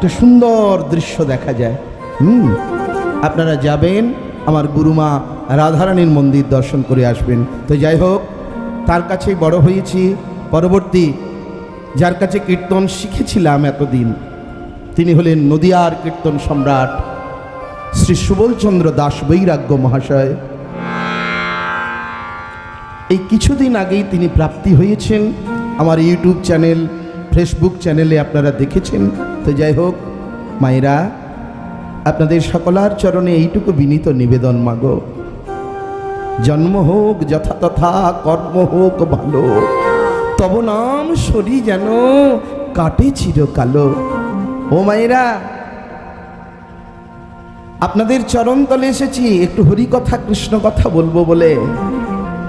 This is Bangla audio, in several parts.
একটা সুন্দর দৃশ্য দেখা যায়। আপনারা যাবেন, আমার গুরুমা রাধারানীর মন্দির দর্শন করে আসবেন। তো যাই হোক, তার কাছেই বড় হয়েছি। পরবর্তী যার কাছে কীর্তন শিখেছিলাম এতদিন, তিনি হলেন নদিয়ার কীর্তন সম্রাট শ্রী সুবলচন্দ্র দাস বৈরাগ্য মহাশয়। এই কিছুদিন আগেই তিনি প্রাপ্তি হয়েছেন। আমার ইউটিউব চ্যানেল, ফেসবুক চ্যানেলে আপনারা দেখেছেন। তো যাই হোক মায়েরা, আপনাদের সকলার চরণে এইটুকু বিনীত নিবেদন মাগো, জন্ম হোক যথা তথা, কর্ম হোক ভালো, তব নাম সরি যেন কাটে চিরকালো। ও মায়েরা, আপনাদের চরণ তলে এসেছি একটু হরি কথা, কৃষ্ণ কথা বলবো বলে।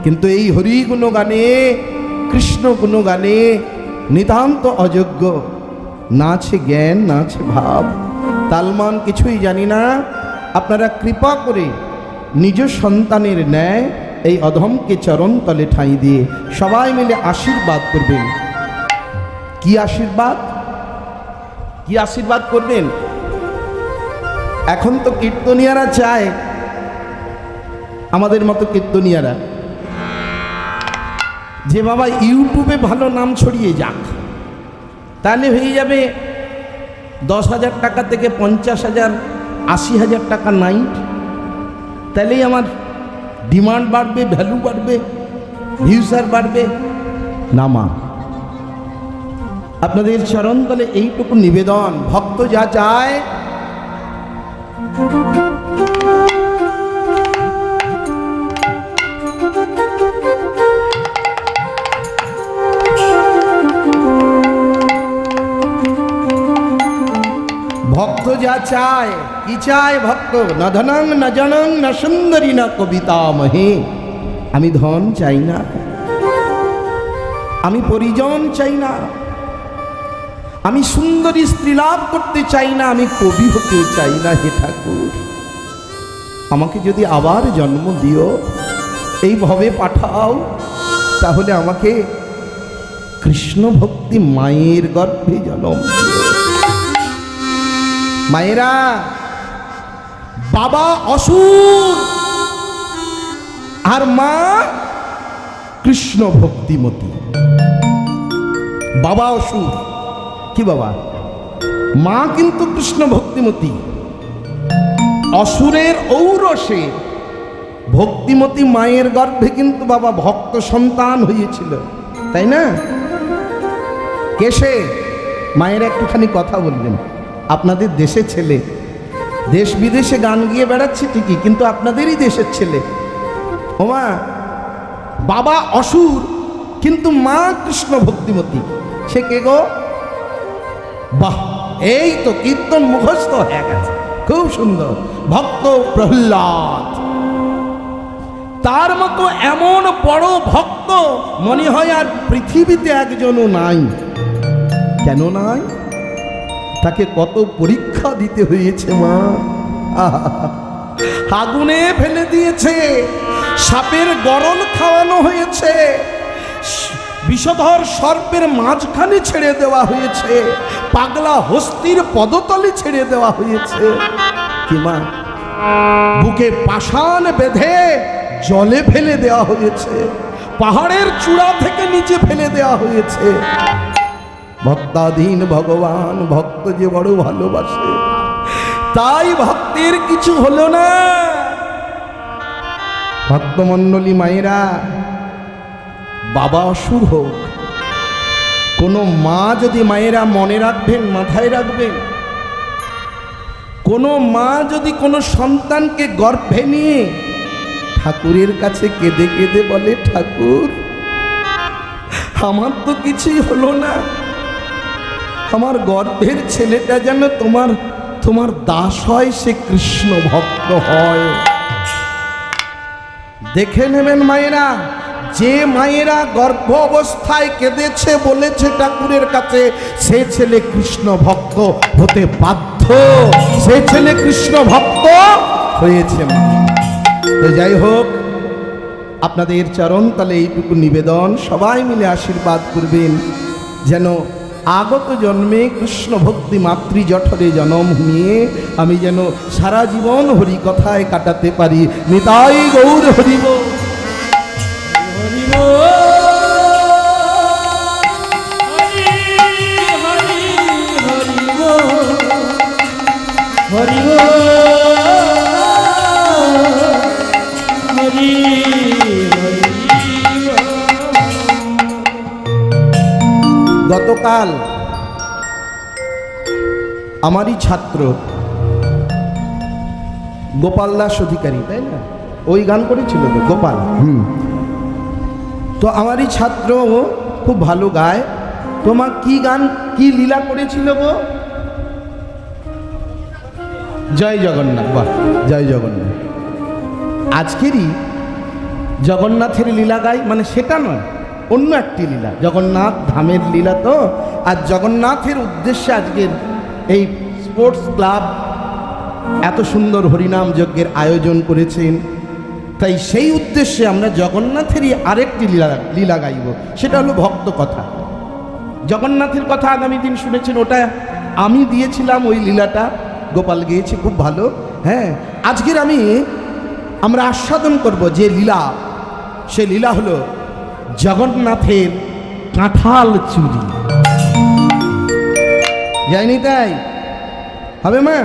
কিন্তু এই হরি গুণগানে, কৃষ্ণ গুণগানে নিতান্ত অযোগ্য। না আছে জ্ঞান, না আছে ভাব, তালমান কিছুই জানি না। আপনারা কৃপা করে নিজ সন্তানের ন্যায় এই অধমকে চরণ তলে ঠাঁই দিয়ে সবাই মিলে আশীর্বাদ করবেন। কি আশীর্বাদ, কি আশীর্বাদ করবেন? এখন তো কীর্তনিয়ারা চায়, আমাদের মতো কীর্তনিয়ারা, যে বাবা ইউটিউবে ভালো নাম ছড়িয়ে যাক, তাহলে হয়ে যাবে 10,000 টাকা থেকে 50,000, 80,000 টাকা নাইট। তাহলেই আমার ডিমান্ড বাড়বে, ভ্যালু বাড়বে, ভিউসার বাড়বে। না মা, আপনাদের চরণ তলে এইটুকু নিবেদন, ভক্ত যা চায় ভক্ত যা চায়, কি চায় ভক্ত? না ধনং না জনং না সুন্দরী না কবিতা মহে। আমি ধন চাই না, আমি পরিজন চাই না, আমি সুন্দরী স্ত্রী লাভ করতে চাই না, আমি কবি হতেও চাই না। হে ঠাকুর, আমাকে যদি আবার জন্ম দিও, এইভাবে পাঠাও, তাহলে আমাকে কৃষ্ণ ভক্তি মায়ের গর্ভে জন্ম দিও। মায়েরা, বাবা অসুর আর মা কৃষ্ণ ভক্তিমতী। বাবা অসুর, কি বাবা? মা কিন্তু কৃষ্ণ ভক্তিমতী। অসুরের ঔরসে ভক্তিমতী মায়ের গর্ভে কিন্তু বাবা ভক্ত সন্তান হয়েছিল, তাই না? কেসে মায়ের একটুখানি কথা বলবেন। আপনাদের দেশের ছেলে, দেশ বিদেশে গান গিয়ে বেড়াচ্ছে ঠিকই, কিন্তু আপনাদেরই দেশের ছেলে। ওমা, বাবা অসুর কিন্তু মা কৃষ্ণ ভক্তিমতী। সে কে গো? বাহ, এই তো কীর্তন মুখস্থ হয়ে গেছে, খুব সুন্দর। ভক্ত প্রহ্লাদ, তার মতো এমন বড় ভক্ত মনে হয় আর পৃথিবীতে একজনও নাই। কেন নাই? তাকে কত পরীক্ষা দিতে হয়েছে মা। আগুনে ফেলে দিয়েছে, সাপের গরল খাওয়ানো হয়েছে, বিষধর সর্পের মাঝখানে ছেড়ে দেওয়া হয়েছে, পাগলা হস্তির পদতলে ছেড়ে দেওয়া হয়েছে। কি মা, বুকে পাষাণ বেঁধে জলে ফেলে দেওয়া হয়েছে, পাহাড়ের চূড়া থেকে নিচে ফেলে দেওয়া হয়েছে। ভক্তাধীন ভগবান ভক্ত যে বড় ভালোবাসে, তাই ভক্তের কিছু হলো না। ভক্তমণ্ডলী মায়েরা, বাবা অসুর হোক, কোনো মা যদি, মায়েরা মনে রাখবেন, মাথায় রাখবেন, কোনো মা যদি কোনো সন্তানকে গর্ভে নিয়ে ঠাকুরের কাছে কেঁদে কেঁদে বলে, ঠাকুর আমার তো কিছুই হলো না, আমার গর্ভের ছেলেটা যেন তোমার দাস হয়, সে কৃষ্ণ ভক্ত হয়। দেখে নেবেন মায়েরা, যে মায়েরা গর্ভ অবস্থায় কেঁদেছে, বলেছে ঠাকুরের কাছে, সে ছেলে কৃষ্ণ ভক্ত হতে বাধ্য, সে ছেলে কৃষ্ণ ভক্ত হয়েছে মা। তো যাই হোক, আপনাদের চরণ তলে এইটুকু নিবেদন, সবাই মিলে আশীর্বাদ করবেন যেন আগত জন্মে কৃষ্ণ ভক্তি মাতৃ জঠরে জনম নিয়ে আমি যেন সারা জীবন হরি কথায় কাটাতে পারি। নিতাই গৌর হরি বল। গতকাল আমারই ছাত্র গোপাল দাস অধিকারী, তাই না, ওই গান করেছিল তো গোপাল। তো আমারই ছাত্র খুব ভালো গায়। তোমার কি গান কি লীলা করেছিল গো? জয় জগন্নাথ। বাহ, জয় জগন্নাথ। আজকেরই জগন্নাথের লীলা গাই, মানে সেটা নয়, অন্য একটি লীলা, জগন্নাথ ধামের লীলা। তো আর জগন্নাথের উদ্দেশ্যে আজকের এই স্পোর্টস ক্লাব এত সুন্দর হরিনাম যজ্ঞের আয়োজন করেছেন, তাই সেই উদ্দেশ্যে আমরা জগন্নাথেরই আরেকটি লীলা গাইব, সেটা হলো ভক্ত কথা। জগন্নাথের কথা আগামী দিন শুনেছেন, ওটা আমি দিয়েছিলাম, ওই লীলাটা গোপাল গেয়েছে, খুব ভালো। হ্যাঁ, আজকের আমরা আস্বাদন করব যে লীলা, সে লীলা হলো জগন্নাথের কাঁঠাল চুরি। যায়নি তাই হবে মা?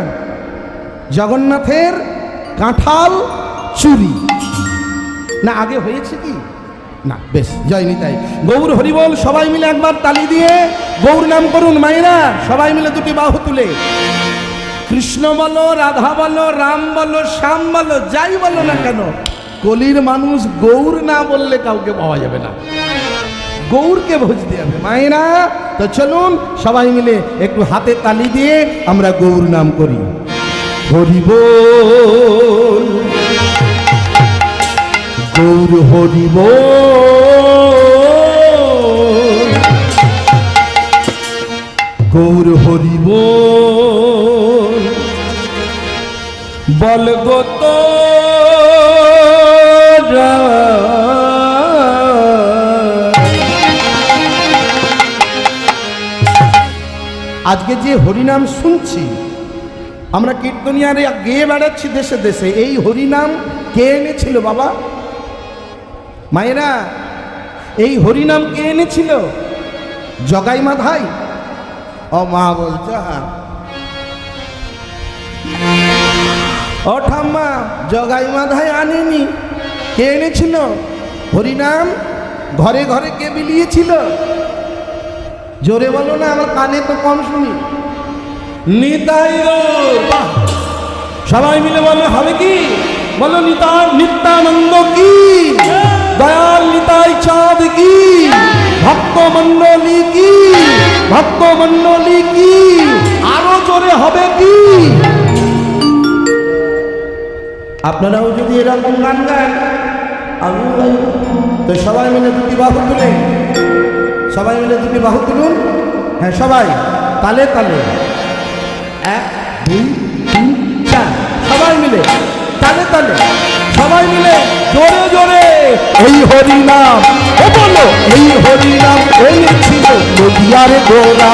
জগন্নাথের কাঁঠাল চুরি না আগে হয়েছে কি না? বেশ, জয়নি তাই। গৌর হরিবল। সবাই মিলে একবার তালি দিয়ে গৌর নাম করুন মায়েরা, সবাই মিলে দুটি বাহু তুলে। কৃষ্ণ বলো, রাধা বলো, রাম বলো, শ্যাম বলো, যাই বলো না কেন, কলির মানুষ গৌর না বললে কাউকে পাওয়া যাবে না, গৌরকে ভজতে হবে মায়েরা। তো চলুন সবাই মিলে একটু হাতে তালি দিয়ে আমরা গৌর নাম করি। হরি বল, গৌর হরি বল, গৌর হরি বল, বল গো তোরা। আজকে যে হরিনাম শুনছি আমরা, কীর্তনিয়ারে গেয়ে বেড়াচ্ছি দেশে দেশে, এই হরিনাম কে এনেছিল বাবা মায়েরা? এই হরিনাম কে এনেছিল? জগাই মাধাই। ও মা বলছে, ও ঠাম্মা, জগাই মাধাই আনেনি, কে এনেছিল হরিনাম? ঘরে ঘরে কে বিলিয়েছিল? জোরে বলো না, আমার কানে তো কম শুনি। নিতাই গো। সবাই মিলে বলো, হবে কি? বলো নিত্যানন্দ কি, দয়াল নিতাই চাঁদ কি, ভক্ত মন্ডলী কি, ভক্ত মন্ডলী কি, আরো জোরে হবে কি? আপনারাও যদি এরকম গান গান, আমি তো সবাই মিলে দুটি বাহু তুলে, সবাই মিলে দুটি বাহু তুলুন। হ্যাঁ, সবাই তালে তালে, 1 2 3 4, সবাই মিলে তালে তালে, সবাই মিলে জোরে জোরে। এই হরিনাম, ও বলো, এই হরিনাম এনেছিল নদিয়ার গোরা।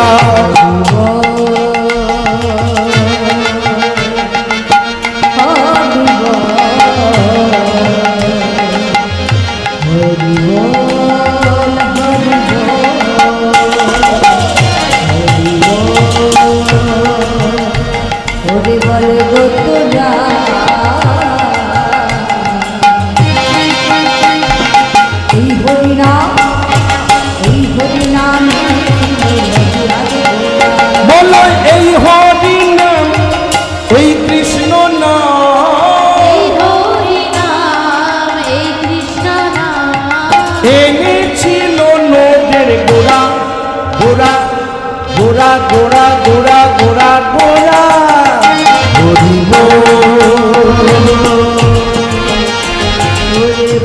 গোরা গোরা গোরা গোরা গোরা, হরি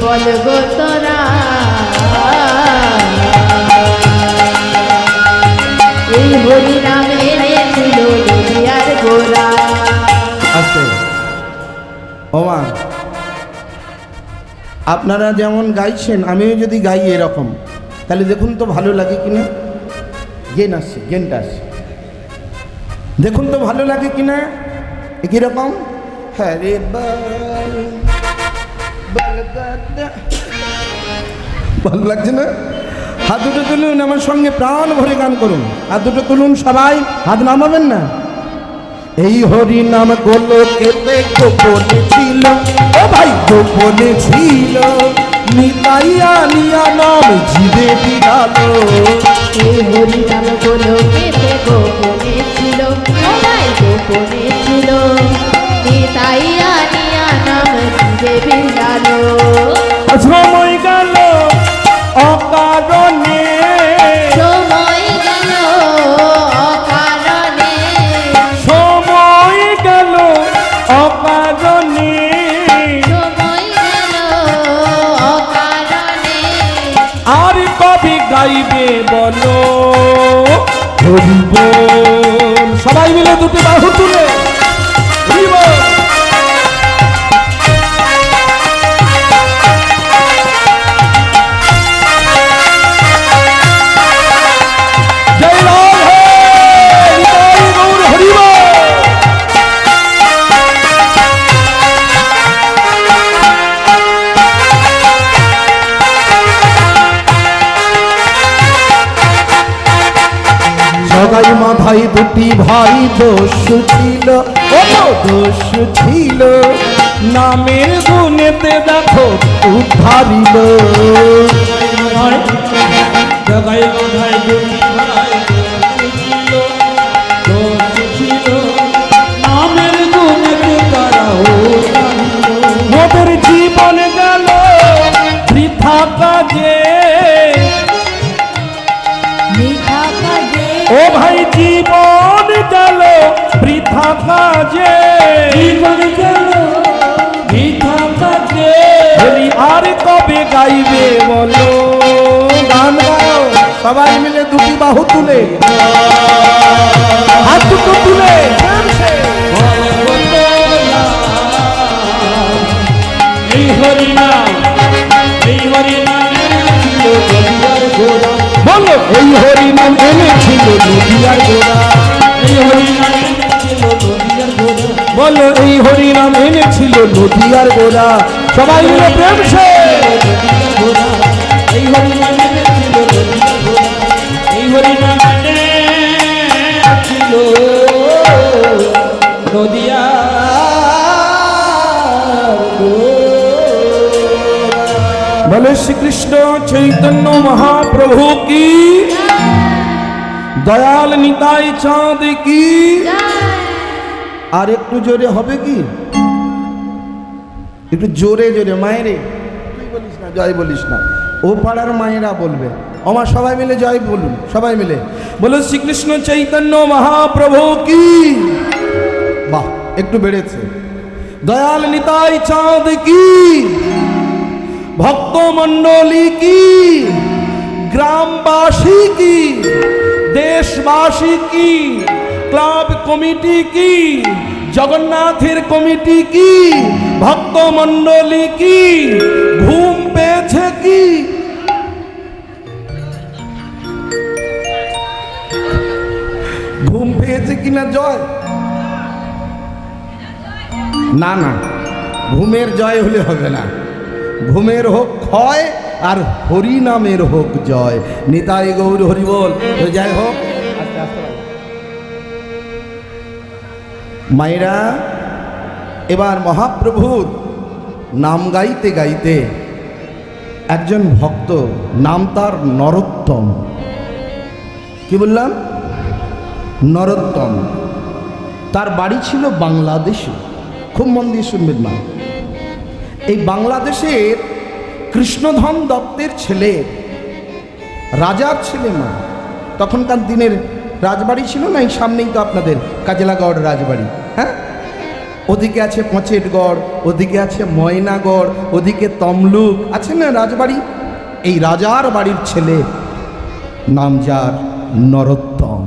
বল গো তোরা। এই হরি নামে এনেছিল নদিয়ার গোরা। আস্তে ওমা, আপনারা যেমন গাইছেন আমিও যদি গাই এরকম, তাহলে দেখুন তো ভালো লাগে কিনা। গেন আসছে, গেনটা আসছে, দেখুন তো ভালো লাগে কিনা। কিরকম? হ্যাঁ রে ভালো লাগছে না? হাত দুটো তুলুন, আমার সঙ্গে প্রাণ ভরে গান করুন। হাত দুটো তুলুন সবাই, হাত নামাবেন না। এই হরি নাম গোলকেতে গোপনে ছিল, ও ভাই গোপনে ছিল, নিতাইয়া নিয়া নাম জীবে বিড়ালো। এই হরি নাম গোলকেতে গোপনে ছিল, ও ভাই গোপনে ছিল, নিতাইয়া নিয়া নাম জীবে বিড়ালো। সময় গেল অকারণে, সময় গেল অকারণে, সময় গেল অকারণে, সময় গেল অকারণে। আর কবি গাইবে বলো হরি বল। সবাই মিলে দুটি বাহু তুলে হরি বল। জয় রাম হে, নিতাই গৌর হরি বল। সগাই মাথায় দুটি ভাই দোষ ছিল, ও দোষ ছিল, নামের গুণেতে দেখো উদ্ধারিল। জগাই মাথায় দুটি ভাই ছিল, দোষ ছিল, নামের গুণেতে তারা উদ্ধারিল। ওদের জীবন গেল বৃথা কাজে, মিঠা কাজে, ও ভাই জীবন গেল বৃথা কাজে, জীবন গেল মিথ্যা কাজে। বলি আর কবে গাইবে বলো। গান গাও সবাই মিলে দুটি বাহু তুলে, হাত দুটো তুলে। এই হরি নাম, এই হরি নাম ছিল নদিয়ার গোড়া। বলো এই হরি নাম এনেছিল নদিয়ার গোড়া, এই হরি নাম ছিল নদিয়ার গোড়া। বলো এই হরি নাম এনেছিল নদিয়ার গোড়া। সবাই মিলে প্রেম সে নদিয়ার গোড়া, এই হরি নাম ছিল নদিয়ার গোড়া। এই হরি নাম ছিল নদিয়ার গোড়া। বলে শ্রীকৃষ্ণ চৈতন্য মহাপ্রভু কি, দয়াল নিতাই চাঁদ কি। আর একটু জোরে হবে কি? একটু জোরে জোরে। মায়েরে তুই বলিস না, জয় বলিস না, ও পাড়ার মায়েরা বলবে। আমার সবাই মিলে জয় বলুন, সবাই মিলে বলো শ্রীকৃষ্ণ চৈতন্য মহাপ্রভু কি। বাহ, একটু বেড়েছে। দয়াল নিতাই চাঁদ কি, ভক্তমণ্ডলী কি, গ্রামবাসী কি, দেশবাসী কি, ক্লাব কমিটি কি, জগন্নাথের কমিটি কি, ভক্তমণ্ডলী কি, ঘুম পেয়েছে কি। ঘুম পেয়েছে কিনা জয়? না না, ঘুমের জয় হলে হবে না। ঘুমের হোক ক্ষয় আর হরি নামের হোক জয়। নিতাই গৌর হরি বল। তো যাই হোক, আস্তে আস্তে মায়েরা এবার মহাপ্রভুর নাম গাইতে গাইতে একজন ভক্ত, নাম তার নরোত্তম। কি বললাম? নরোত্তম। তার বাড়ি ছিল বাংলাদেশে। খুব মন দিয়ে শুনবেন মা। এই বাংলাদেশের কৃষ্ণধন দত্তের ছেলে, রাজার ছেলে মা। তখনকার দিনের রাজবাড়ি ছিল না, এই সামনেই তো আপনাদের কাজলাগড় রাজবাড়ি। হ্যাঁ, ওদিকে আছে পঁচেটগড়, ওদিকে আছে ময়নাগড়, ওদিকে তমলুক আছে না রাজবাড়ি। এই রাজার বাড়ির ছেলে, নাম যার নরোত্তম।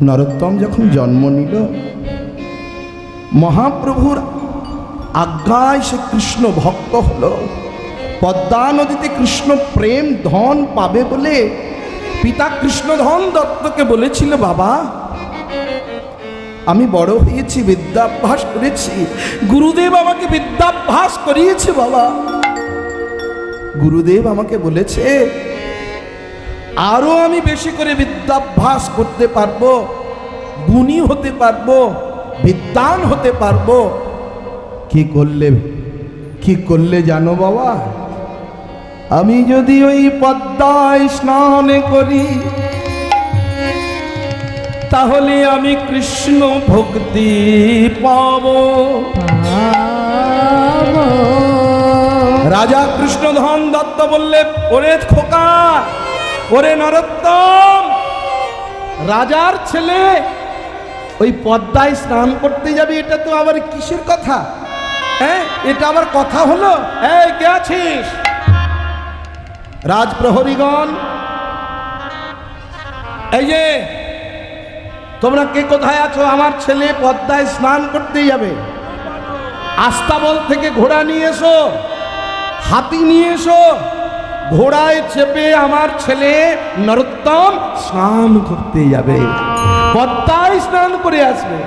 নরোত্তম যখন জন্ম নিল, মহাপ্রভুর আজ্ঞায় সে কৃষ্ণ ভক্ত হল। পদ্মা নদীতে কৃষ্ণ প্রেম ধন পাবে বলে পিতা কৃষ্ণধন দত্তকে বলেছিল, বাবা আমি বড় হয়েছি, বিদ্যাভ্যাস করেছি, গুরুদেব আমাকে বিদ্যাভ্যাস করিয়েছে। বাবা গুরুদেব আমাকে বলেছে আরো আমি বেশি করে বিদ্যাভ্যাস করতে পারবো, গুণী হতে পারবো, বিদ্বান হতে পারবো। কি করলে জানো বাবা? আমি যদি ওই পদ্মায় স্নান করি তাহলে আমি কৃষ্ণ ভক্তি পাবো। রাজা কৃষ্ণধন দত্ত বললে, ওরে খোকা, ওরে নরোত্তম, রাজার ছেলে ওই পদ্মায় স্নান করতে যাবে, এটা তো আবার কিসের কথা? হ্যাঁ, এটা আবার কথা হলো? এই কে আছিস? রাজপ্রহরীগণ, এই যে তোমরা কে কোথায় আছো? আমার ছেলে পদ্মায় স্নান করতে যাবে, আস্তাবল থেকে ঘোড়া নিয়ে এসো, হাতি নিয়ে এসো, ঘোড়ায় চেপে আমার ছেলে নরোত্তম স্নান করতে যাবে, পদ্মায় স্নান করে আসবে।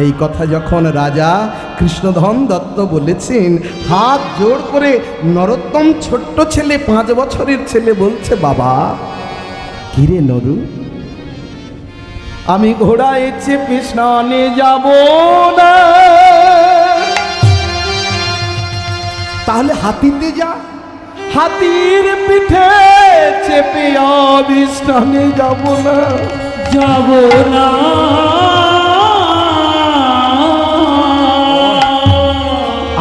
এই কথা যখন রাজা কৃষ্ণধন দত্ত বলেছেন, হাত জোড় করে নরোত্তম ছোট্ট ছেলে, 5 বছরের ছেলে বলছে, বাবা কিরে নরু, আমি ঘোড়ায় চেপে স্নানে যাব না, তাহলে হাতিতে যা, হাতির পিঠে চেপে আমি স্নানে যাব না, যাব না।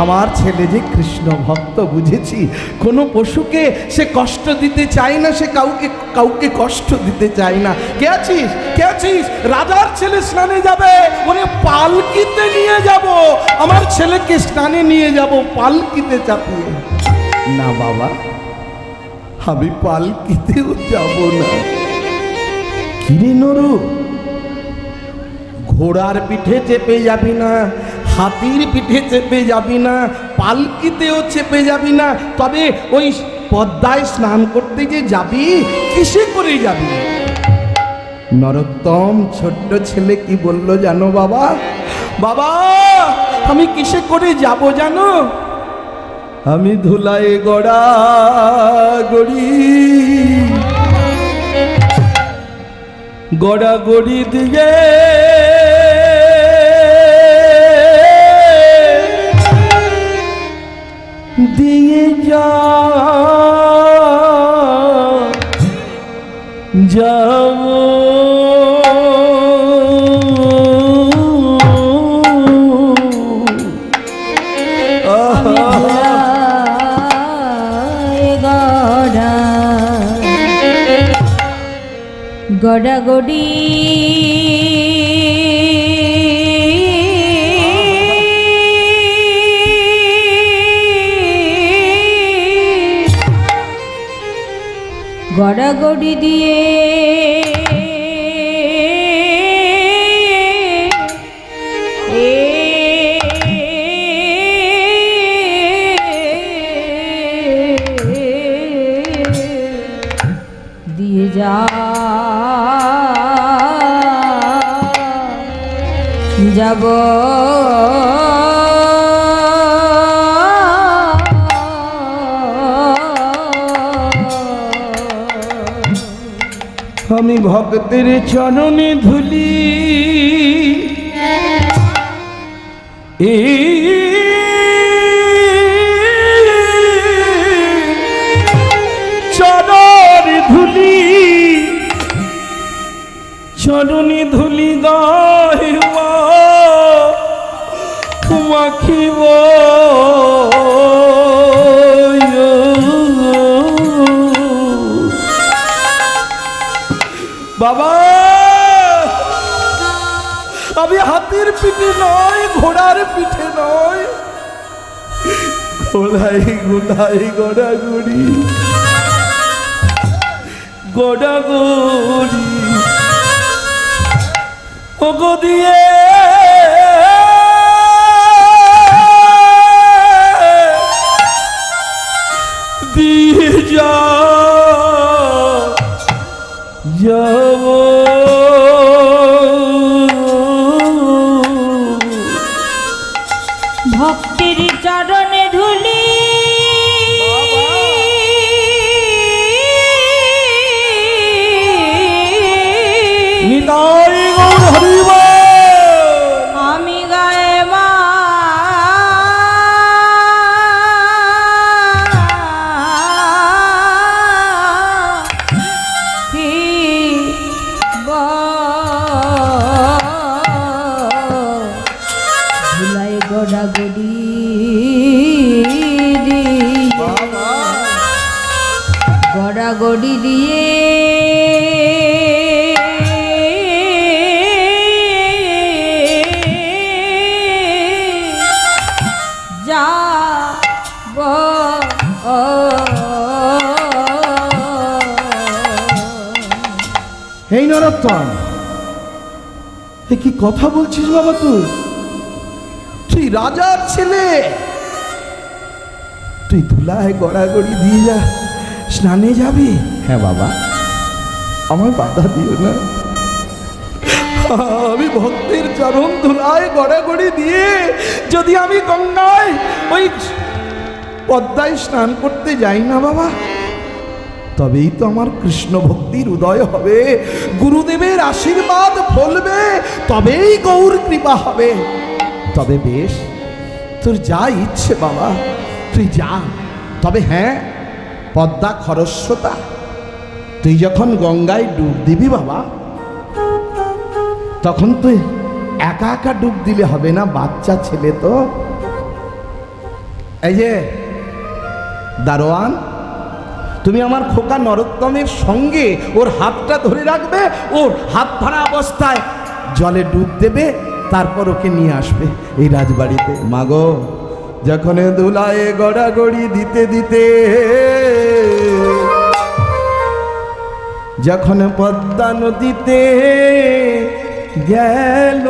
আমার ছেলে যে কৃষ্ণ ভক্ত, বুঝেছি। কোনো পশুকে সে কষ্ট দিতে চায় না, সে কাউকে কষ্ট দিতে চায় না। কে আছিস? কে আছিস? রাজার ছেলে স্নানে যাবে, ওরে পালকিতে নিয়ে যাব, আমার ছেলেকে স্নানে নিয়ে যাব পালকিতে চাপিয়ে। না বাবা, আমি পালকিতেও যাব না। কিরে নরু, ঘোড়ার পিঠে চেপে যাবি না, হাতির পিঠে চেপে যাবি না, পালকিতেও চেপে যাবি না, তবে ওই পদ্মায় স্নান করতে যে যাবি, কিসে করে যাবি? নরোত্তম ছোট্ট ছেলে কি বলল জানো বাবা? বাবা আমি কিসে করে যাব জানো? আমি ধুলায় গড়া গড়ি দিয়ে যাও গড়াগড়ি গড়াগড়ি দিয়ে দিয়ে যা যাব আমি ভক্তের চরণে ধুলি চরণে ধুলি গাইব মাখিব বাবা। আমি হাতির পিঠে নয়, ঘোড়ার পিঠে নয়, ঘোড়াই ঘোড়াই গড়াগড়ি গড়াগড়ি ওগো দিয়ে দিয়ে যা ভক্তির চরণে ধুলি নিতাই গৌর হরি বল। আমি গায়ে মা ধুলাই গড়া গড়ি গড়া গড়ি দিয়ে যাব এই নরোত্তম, এ কি কথা বলছিস বাবা? তুই রাজার ছেলে, তুই ধুলায় গড়াগড়ি দিয়ে যা স্নানে যাবি? হ্যাঁ বাবা, আমায় বাধা দিও না। আমি ভক্তের চরণ ধুলায় গড়াগড়ি দিয়ে যদি আমি গঙ্গায় ওই পদ্মায় স্নান করতে যাই না বাবা, তবেই তো আমার কৃষ্ণ ভক্তির উদয় হবে, গুরুদেবের আশীর্বাদ ফলবে, তবেই গৌর কৃপা হবে। তবে বেশ, তোর যা ইচ্ছে বাবা, তুই যা। তবে হ্যাঁ, পদ্মা খরস্রোতা, তুই যখন গঙ্গায় ডুব দিবি বাবা, তখন তুই একা একা ডুব দিলে হবে না, বাচ্চা ছেলে তো। এই যে দারোয়ান, তুমি আমার খোকা নরোত্তমের সঙ্গে ওর হাতটা ধরে রাখবে, ওর হাত ধরা অবস্থায় জলে ডুব দেবে, তারপর ওকে নিয়ে আসবে এই রাজবাড়িতে। মাগো, যখন দুলায় গড়াগড়ি দিতে দিতে যখন পদ্মা নদীতে গেল,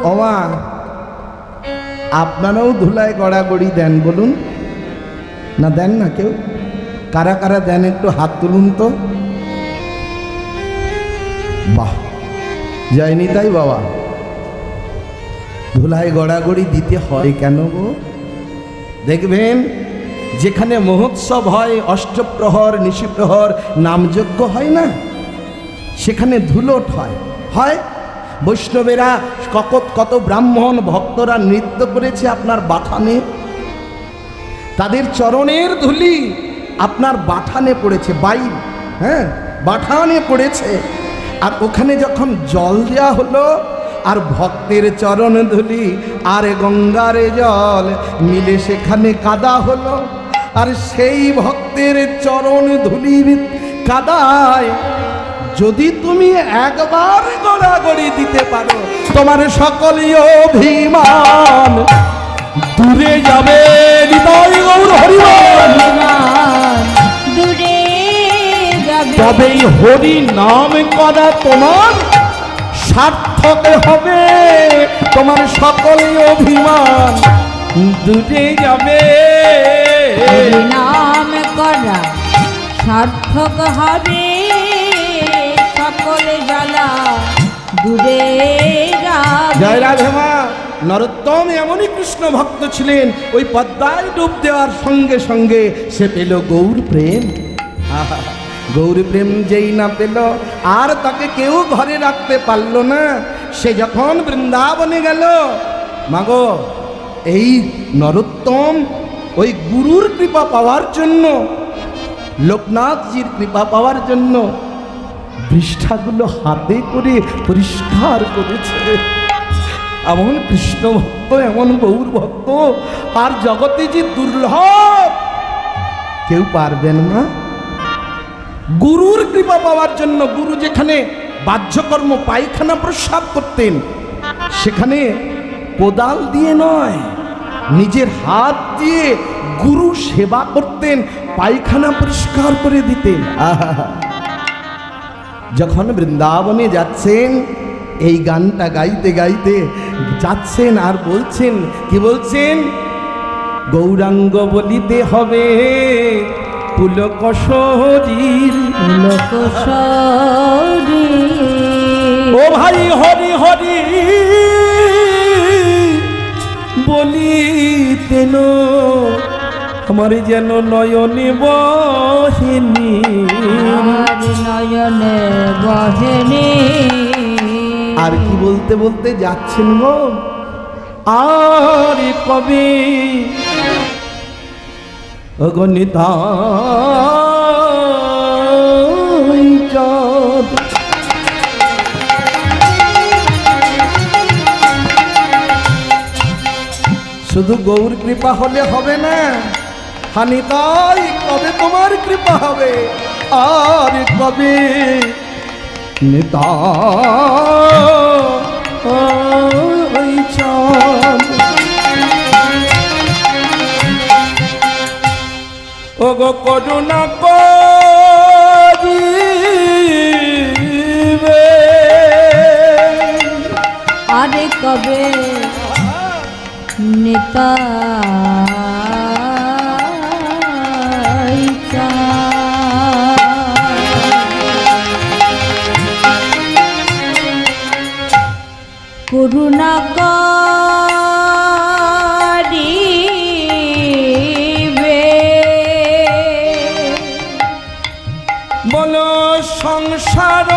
ওমা আপনারাও ধুলায় গড়াগড়ি দেন বলুন? না দেন না কেউ? কারা কারা দেন একটু হাত তুলুন তো। বাহ, যায়নি তাই বাবা? ধুলায় গড়াগড়ি দিতে হয় কেন গো? দেখবেন যেখানে মহোৎসব হয়, অষ্টপ্রহর নিশিপ্রহর নামযজ্ঞ হয় না, সেখানে ধুলোট হয় বৈষ্ণবেরা কত ব্রাহ্মণ ভক্তরা নৃত্য করেছে আপনার বাঠানে, তাদের চরণের ধুলি আপনার বাঠানে পড়েছে, হ্যাঁ বাঠানে পড়েছে। আর ওখানে যখন জল দেওয়া হলো, আর ভক্তের চরণ ধুলি আর গঙ্গার জল মিলে সেখানে কাদা হলো, আর সেই ভক্তের চরণ ধুলির কাদায় যদি তুমি একবার গড়াগড়ি দিতে পারো, তোমার সকলই অভিমান দূরে যাবে। হৃদয় গৌর হরি বল। দূরে যাবে, তবে হরি নাম করা তোমার সার্থক হবে, তোমার সকলই অভিমান দূরে যাবে। নাম করা সার্থক হবে, সকলে জ্বালা দূরে যাবে। জয় রাধে মা। নরোত্তম এমনই কৃষ্ণ ভক্ত ছিলেন, ওই পদ্মায় ডুব দেওয়ার সঙ্গে সঙ্গে সে পেল গৌর প্রেম। আহা, গৌর প্রেম যেই না পেল, আর তাকে কেউ ঘরে রাখতে পারল না। সে যখন বৃন্দাবনে গেল, মাগো এই নরোত্তম ওই গুরুর কৃপা পাওয়ার জন্য, লোকনাথজির কৃপা পাওয়ার জন্য পৃষ্ঠাগুলো হাতে করে পরিষ্কার করেছে। এমন কৃষ্ণ ভক্ত, এমন গৌর ভক্ত আর জগতে যে দুর্লভ, কেউ পারবেন না। গুরুর কৃপা পাওয়ার জন্য, গুরু যেখানে বাহ্যকর্ম পায়খানা প্রস্রাব করতেন, সেখানে কোদাল দিয়ে নয়, নিজের হাত দিয়ে গুরু সেবা করতেন, পায়খানা পরিষ্কার করে দিতেন। আহা, যখন বৃন্দাবনে যাচ্ছেন, এই গানটা গাইতে গাইতে যাচ্ছেন আর বলছেন, কি বলছেন? গৌরাঙ্গ বলিতে হবে পুলক শরীর, লোক শরীর। ও ভাই হরি হরি আমার যেন নয়নে বহেনি আর নয়নে বহেনি। আর কি বলতে বলতে যাচ্ছেন গো? আর কবে অগণিতাই চাঁদ শুধু গৌর কৃপা হলে হবে না, হানি তাই কবে তোমার কৃপা হবে? আর কবে নিতাই চাঁদ ওগো করুণা করিবে আরে কবে নেতা করুণা করিবে বলো সংসার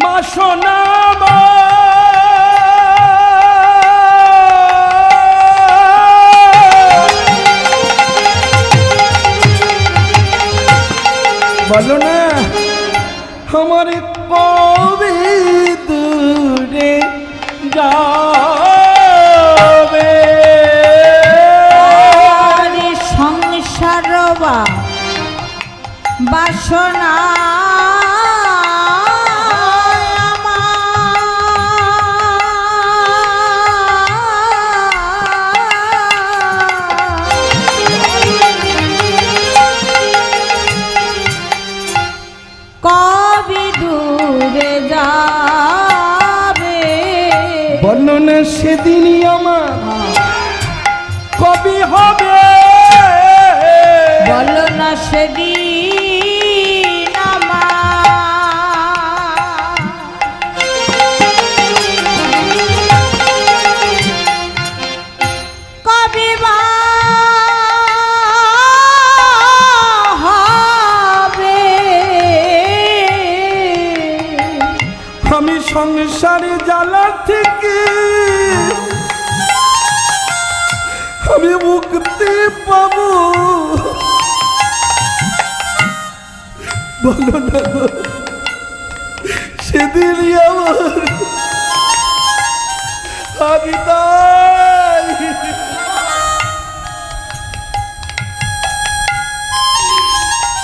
বাসনা বলো না আমার কবে দূরে যাবে আরে সংসার বাসনা কবে দূরে যাবে? বলো না সেদিনই আমার কবি হবে বলো না সেদিন আমার কবে বা হবে? আমি সংসারে জ্বালা থেকে আমি মুক্তি পাবো বলো না সেদিনই আমার আমি তাই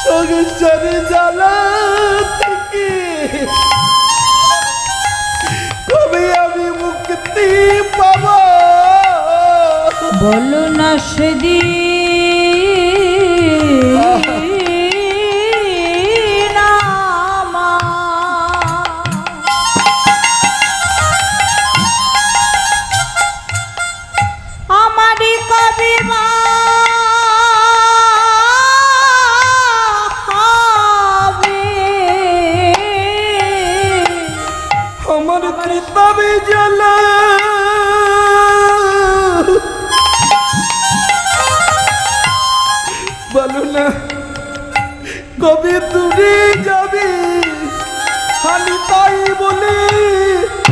সংসারে জ্বালা থেকে কবে আমি মুক্তি পাবো বলো না সেদিন আমারই কবে বা হবে? আমার কৃতবে জ্বালা বলো না কবে দূরে যাবে আমি তাই বলে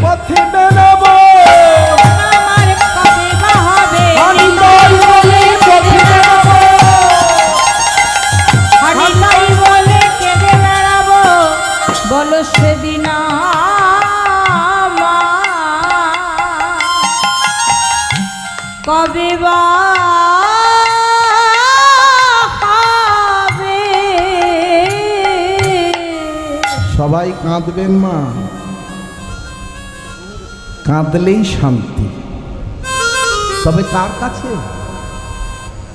পথে বেড়াবো আমার কবে বা হবে? আমি তাই বলে পথে বেড়াবো আমি তাই বলে কেঁদে বেড়াবো। বলো সেদিন আমার কবে বা হবে? সবাই কাঁদবেন মা, কাঁদলেই শান্তি। তবে কার কাছে?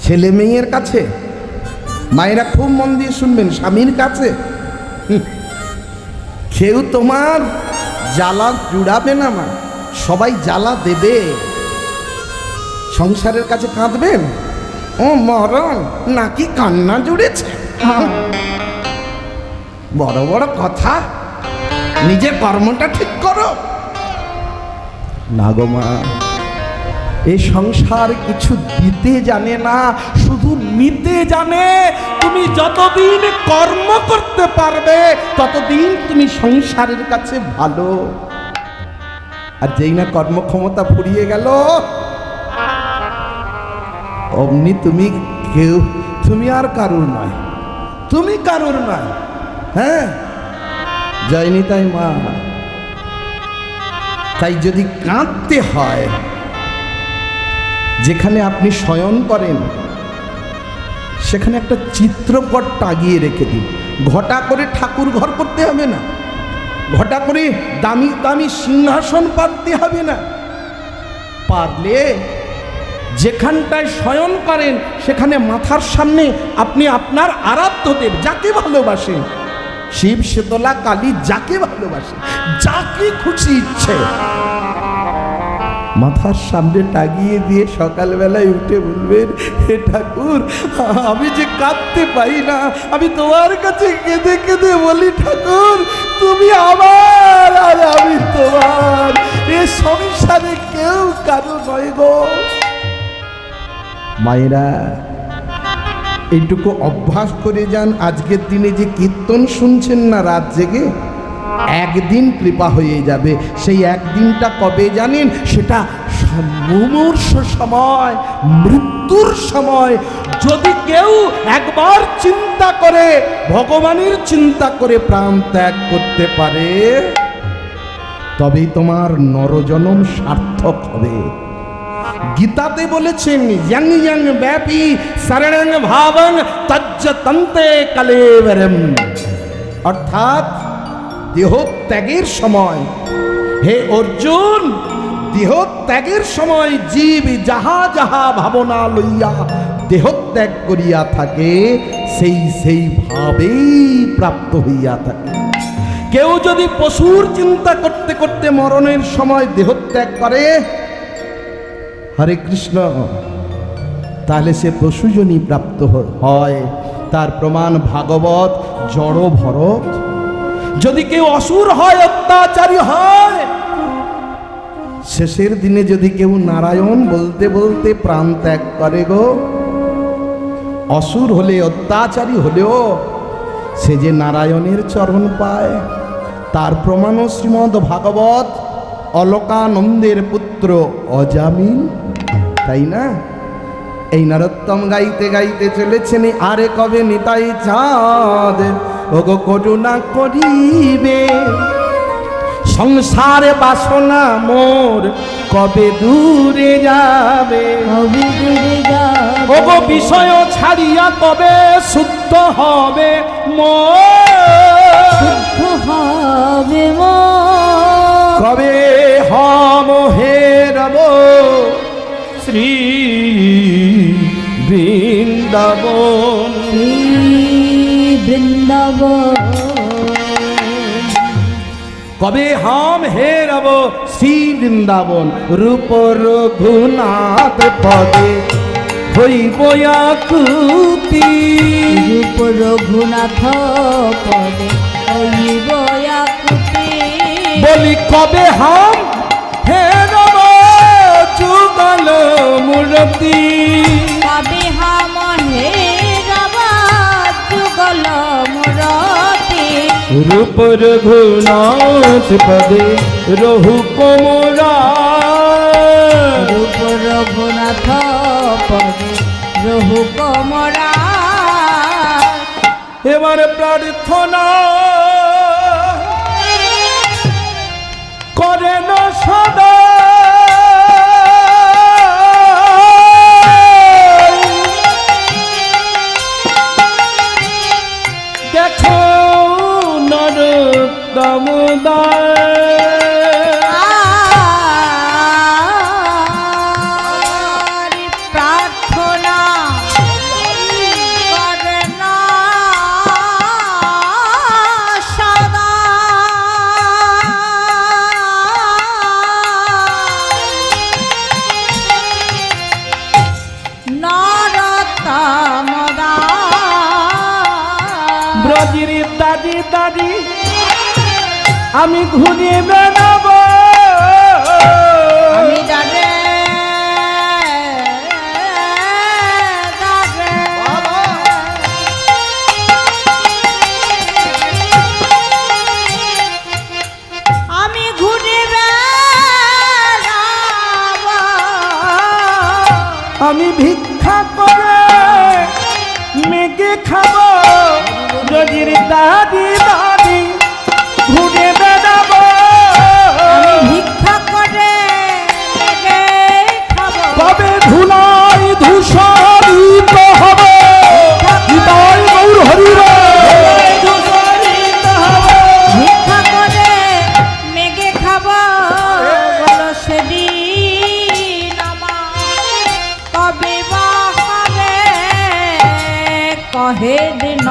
ছেলে মেয়ের কাছে? মায়েরা খুব মন দিয়ে শুনবেন, স্বামীর কাছে? কেউ তোমার জ্বালা জুড়াবে না মা, সবাই জ্বালা দেবে। সংসারের কাছে কাঁদবেন? ও মরণ, নাকি কান্না জুড়েছে? বড় বড় কথা, নিজের কর্মটা ঠিক করো না গো মা। এই সংসার কিছু দিতে জানে না, শুধু নিতে জানে। তুমি যতদিন কর্ম করতে পারবে ততদিন তুমি সংসারের কাছে ভালো। আর যেই না কর্মক্ষমতা ফুরিয়ে গেল, অমনি তুমি আর কারুর নয়, তুমি কারুর নয়। হ্যাঁ, যায়নি তাই মা। তাই যদি কাঁদতে হয়, যেখানে আপনি শয়ন করেন সেখানে একটা চিত্রপট টাঙিয়ে রেখে দিন। ঘটা করে ঠাকুর ঘর করতে হবে না, ঘটা করে দামি দামি সিংহাসন পাততে হবে না। পারলে যেখানটায় শয়ন করেন সেখানে মাথার সামনে আপনি আপনার আরাধ্যদেব, যাকে ভালোবাসেন, শিব, শীতলা, কালী, যাকে ভালোবাসেন, যাকে খুশি ইচ্ছে মাথার সামনে টাঙিয়ে দিয়ে সকালবেলায় উঠে বলবেন, হে ঠাকুর, আমি যে কাঁদতে পাই না, আমি তোমার কাছে কেঁদে কেঁদে বলি, ঠাকুর তুমি আমার আর আমি তোমার, এ সংসারে কেউ কারো নয় গো। মায়েরা, এইটুকু অভ্যাস করে যান। আজকের দিনে যে কীর্তন শুনছেন না রাত জেগে, একদিন কৃপা হয়ে যাবে। সেই একদিনটা কবে জানেন? সেটা মুমূর্ষ সময়, মৃত্যুর সময়। যদি কেউ একবার চিন্তা করে, ভগবানের চিন্তা করে প্রাণ ত্যাগ করতে পারে, তবেই তোমার নরজনম সার্থক হবে। গীতাতে বলেছেন, ইয়ং ইয়ং ব্যাপী শরণং ভাবং তজ্জতন্তে কলেবরম, অর্থাৎ দেহত্যাগের সময়, হে অর্জুন, দেহত্যাগের সময় জীব যাহা যাহা ভাবনা লইয়া দেহত্যাগ করিয়া থাকে, সেই সেই ভাবেই প্রাপ্ত হইয়া থাকে। কেউ যদি পশুর চিন্তা করতে করতে মরণের সময় দেহত্যাগ করে, হরে কৃষ্ণ, তাহলে সে পশুজনই প্রাপ্ত হয়। তার প্রমাণ ভাগবত, জড় ভরত। যদি কেউ অসুর হয়, অত্যাচারী হয়, শেষের দিনে যদি কেউ নারায়ণ বলতে বলতে প্রাণ ত্যাগ করে গো, অসুর হলে, অত্যাচারী হলেও সে যে নারায়ণের চরণ পায়, তার প্রমাণও শ্রীমদ্ ভাগবত, অলকানন্দের পুত্র অজামিল, তাই না? এই নরোত্তম গাইতে গাইতে চলেছেন, আরে কবে নিতাই চাঁদ ওগো করুণা করিবে, সংসারে বাসনা মোর কবে দূরে যাবে, ওগো বিষয় ছাড়িয়া কবে শুদ্ধ হবে মোর, কবে হম হেরব শ্রী বৃন্দাবন, কবে হাম হেরব শ্রী বৃন্দাবন, রূপ রঘুনাথ পদে হইব আকুতি, রূপ রঘুনাথ পদে হইব আকুতি, বলি কবে হাম হেরব যুগল মূর্তি, কবে হাম হেরব যুগল মূর্তি, রূপ রঘুনাথ পদে রহু কোমরা, রূপ রঘুনাথ পদে রহু কোমরা। এবার প্রার্থনা করেন সদা, দেখো নরোত্তম প্রার্থনা করে না সদা, নরোত্তম ব্রজির দাদি দাদি আমি ঘুরে বেড়াবো, আমি জানে আমি ভিক্ষা করে মেঘে খাবো, রোজির দাদি দাদি ঘুরে বেড়াবো। আমি ভিক্ষা করে মেঘে খাবো। কবে ধুলাই ধূসরিত হবে, হৃদয় গৌর হরিরা ভিক্ষা করে মেঘে খাবো, বলো সেদিন আমার কবে বা হবে, কহে দিন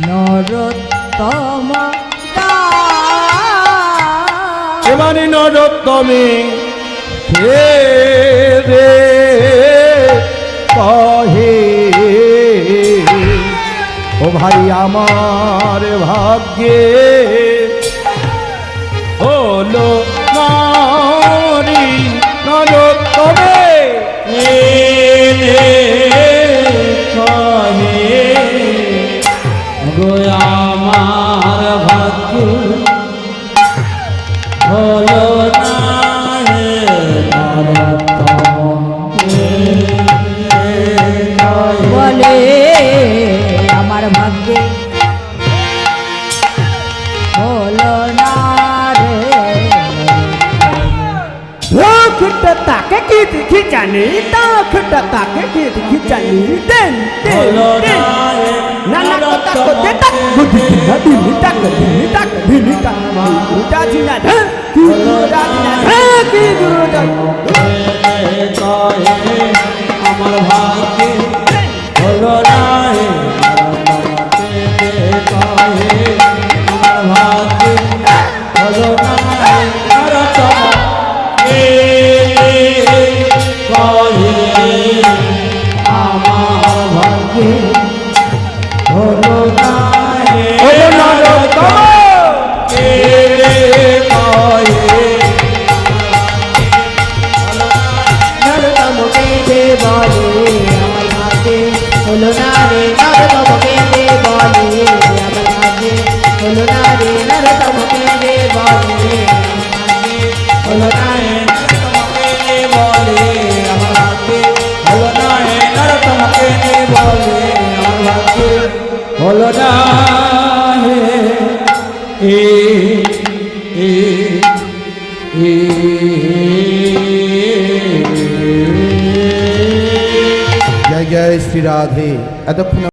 নরোত্তম দাস। এবারে নরোত্তমে হে রে কহে, ও ভাই আমার ভাগ্যে হলো নারী নরোত্তমে। আমার ভাগ্য হলো না রে নরোত্তম। বলে আমার ভাগ্যে হলো না রে। খুঁটটা তাকে কি দেখি জানি, তা খুঁটটা তাকে কি দেখি জানি, দেন হলো না রে নানা কথা করতে তাক বুদ্ধি না দিনি তাক দিনি তাক দিনি তাক গুরুটা জিনা ধ কি গুরুটা জিনা ধ কি গুরুটা। আমার ভাগ্যে হলো না রে আমার ভাগ্যে হলো না রে নরোত্তম। আমার ভাগ্যে হলো না রে নরোত্তম। নরোত্তমকে দে বলে আমার ভাগ্যে হলো না রে। নরোত্তমকে দে বলে আমার ভাগ্যে হলো না রে। নরোত্তমকে দে বলে হলো না রে তোমাকে বলে আমার ভাগ্যে হলো না রে তোমাকে বলে আমার ভাগ্যে হলো না হে জয় জয় শ্রী রাধে। এতক্ষণ